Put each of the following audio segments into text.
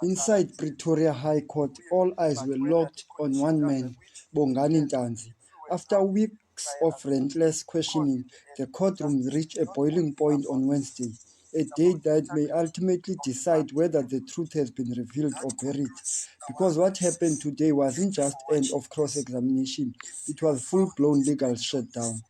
Inside Pretoria High Court, all eyes were locked on one man, Bongani Ntanzi. After weeks of relentless questioning, the courtroom reached a boiling point on Wednesday, a date that may ultimately decide whether the truth has been revealed or buried. Because what happened today wasn't just end of cross-examination, it was full-blown legal shutdown.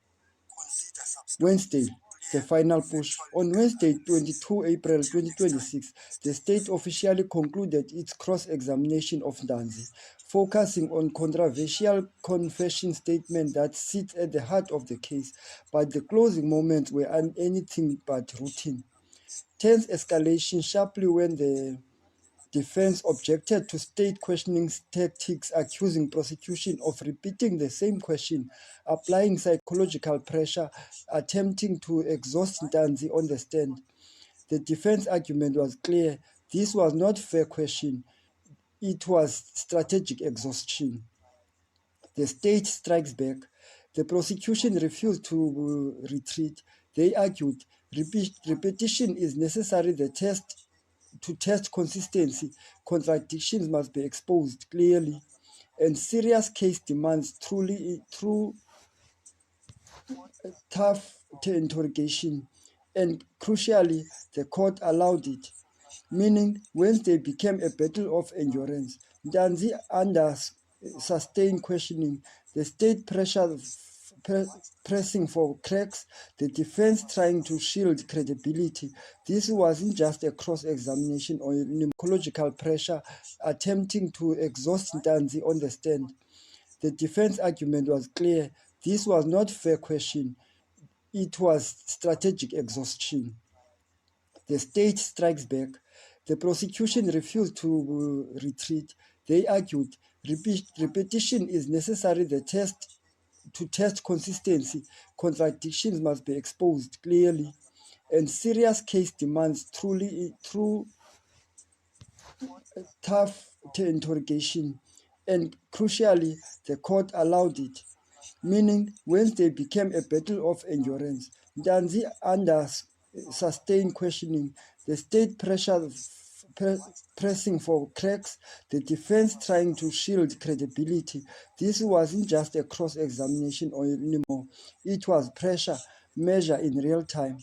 Wednesday, the final push. On Wednesday, 22 April 2026, the state officially concluded its cross-examination of Ntanzi, focusing on controversial confession statement that sits at the heart of the case, but the closing moments were anything but routine. Tense escalation sharply when the defense objected to state questioning tactics, accusing prosecution of repeating the same question, applying psychological pressure, attempting to exhaust Ntanzi on the stand. The defense argument was clear. This was not fair question. It was strategic exhaustion. The state strikes back. The prosecution refused to retreat. They argued repetition is necessary to test consistency. Contradictions must be exposed clearly, and serious case demands tough interrogation. And crucially, the court allowed it, meaning Wednesday became a battle of endurance. Ntanzi under sustained questioning, the state pressing for cracks, the defense trying to shield credibility. This wasn't just a cross-examination or psychological pressure, attempting to exhaust Ntanzi on the stand. The defense argument was clear. This was not fair question. It was strategic exhaustion. The state strikes back. The prosecution refused to retreat. They argued repetition is necessary to test consistency. Contradictions must be exposed clearly, and serious case demands tough interrogation. And crucially, the court allowed it, meaning Wednesday became a battle of endurance. Ntanzi under sustained questioning, the state pressing for cracks, the defense trying to shield credibility. This wasn't just a cross-examination or anymore. It was pressure measured in real time.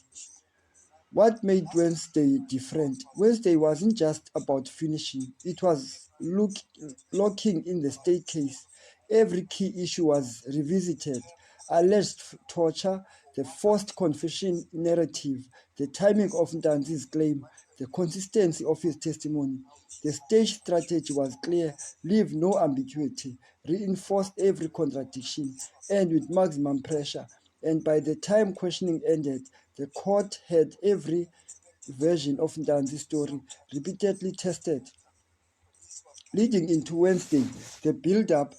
What made Wednesday different? Wednesday wasn't just about finishing. It was locking in the state case. Every key issue was revisited. Alleged torture, the forced confession narrative, the timing of Ntanzi's claim, the consistency of his testimony. The stage strategy was clear, leave no ambiguity, reinforced every contradiction, and with maximum pressure. And by the time questioning ended, the court had every version of Ntanzi's story repeatedly tested. Leading into Wednesday, the build-up.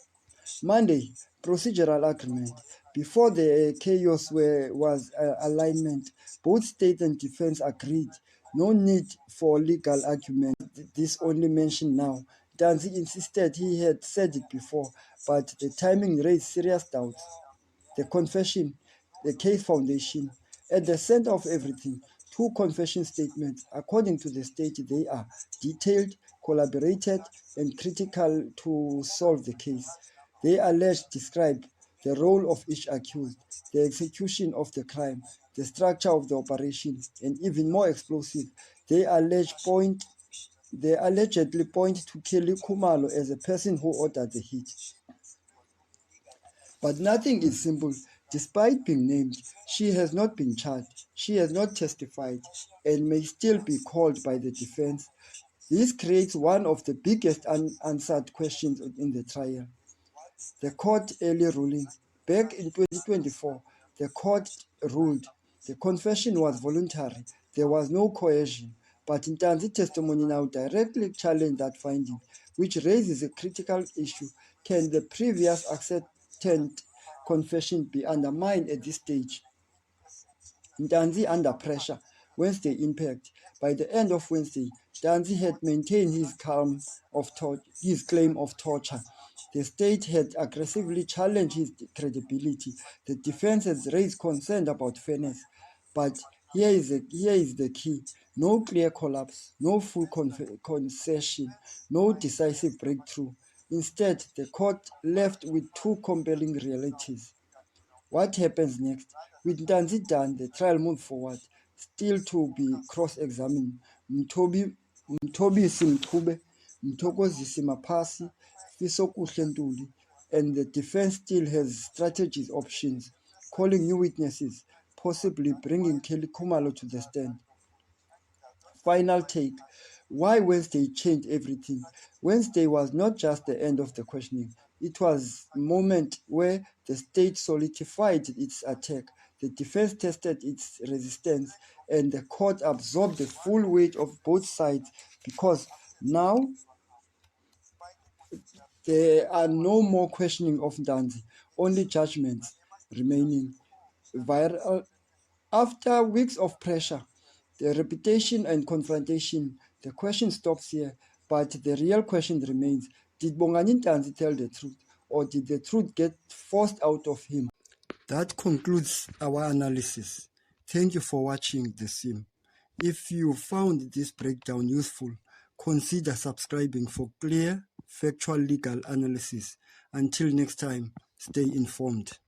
Monday, procedural agreement. Before the chaos was alignment, both state and defense agreed. No need for legal argument. This only mentioned now. Ntanzi insisted he had said it before, but the timing raised serious doubts. The confession, the case foundation. At the center of everything, two confession statements. According to the state, they are detailed, collaborated, and critical to solve the case. They describe the role of each accused, the execution of the crime, the structure of the operation, and even more explosive, they allegedly point to Kelly Khumalo as a person who ordered the hit. But nothing is simple. Despite being named, she has not been charged, she has not testified, and may still be called by the defense. This creates one of the biggest unanswered questions in the trial. The court early ruling. Back in 2024, the court ruled the confession was voluntary. There was no coercion. But Ntanzi's testimony now directly challenged that finding, which raises a critical issue. Can the previous accepted confession be undermined at this stage? Ntanzi under pressure. Wednesday impact. By the end of Wednesday, Ntanzi had maintained his claim of torture. The state had aggressively challenged his credibility. The defense has raised concern about fairness. But here is the key. No clear collapse, no full concession, no decisive breakthrough. Instead, the court left with two compelling realities. What happens next? With Ntanzi done, the trial moved forward, still to be cross-examined. Mthobisi Mqube, Mthokozisi Maphasi, Fisokuhle Ntuli, and the defense still has strategies options, calling new witnesses, possibly bringing Kelly Khumalo to the stand. Final take. Why Wednesday changed everything? Wednesday was not just the end of the questioning. It was a moment where the state solidified its attack, the defense tested its resistance, and the court absorbed the full weight of both sides because now there are no more questioning of Ntanzi, only judgments remaining. After weeks of pressure, the repetition and confrontation, the question stops here, but the real question remains: did Bongani Ntanzi tell the truth, or did the truth get forced out of him? That concludes our analysis. Thank you for watching The Sim. If you found this breakdown useful, consider subscribing for clear, factual legal analysis. Until next time, stay informed.